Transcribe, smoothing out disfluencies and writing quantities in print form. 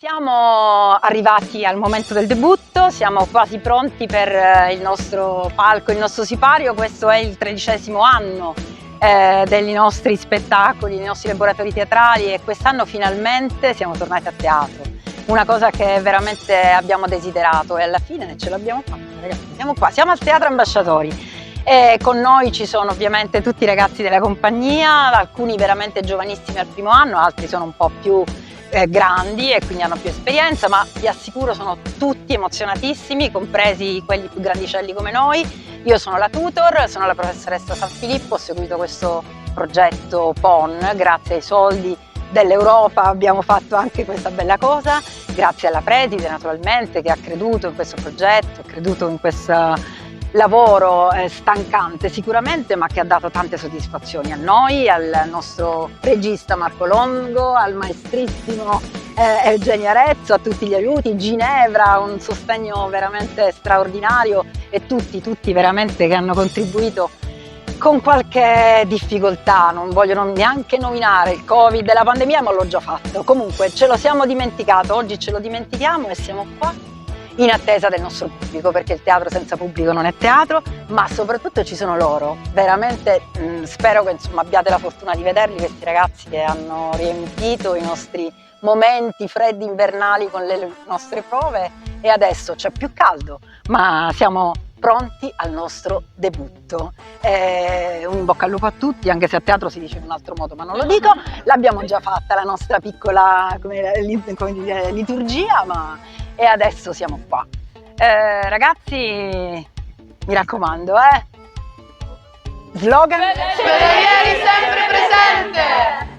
Siamo arrivati al momento del debutto, siamo quasi pronti per il nostro palco, il nostro sipario. Questo è il 13° anno dei nostri spettacoli, dei nostri laboratori teatrali, e quest'anno finalmente siamo tornati a teatro. Una cosa che veramente abbiamo desiderato e alla fine ce l'abbiamo fatta, ragazzi. Siamo qua, siamo al Teatro Ambasciatori. E con noi ci sono ovviamente tutti i ragazzi della compagnia, alcuni veramente giovanissimi al primo anno, altri sono un po' più grandi e quindi hanno più esperienza, ma vi assicuro sono tutti emozionatissimi, compresi quelli più grandicelli come noi. Io sono la tutor, sono la professoressa San Filippo, ho seguito questo progetto PON, grazie ai soldi dell'Europa abbiamo fatto anche questa bella cosa, grazie alla preside naturalmente che ha creduto in questo progetto, ha creduto in questo lavoro stancante sicuramente, ma che ha dato tante soddisfazioni a noi, al nostro regista Marco Longo, al maestrissimo Eugenio Arezzo, a tutti gli aiuti, Ginevra, un sostegno veramente straordinario, e tutti veramente che hanno contribuito con qualche difficoltà. Non voglio neanche nominare il Covid e la pandemia, ma l'ho già fatto. Comunque ce lo siamo dimenticato, oggi ce lo dimentichiamo e siamo qua in attesa del nostro pubblico, perché il teatro senza pubblico non è teatro, ma soprattutto ci sono loro. Veramente spero che abbiate la fortuna di vederli, questi ragazzi che hanno riempito i nostri momenti freddi invernali con le nostre prove, e adesso c'è più caldo, ma siamo pronti al nostro debutto. Un in bocca al lupo a tutti, anche se a teatro si dice in un altro modo, ma non lo dico. L'abbiamo già fatta la nostra piccola liturgia, e adesso siamo qua. Ragazzi, mi raccomando, slogan? Fedelieri sempre presente!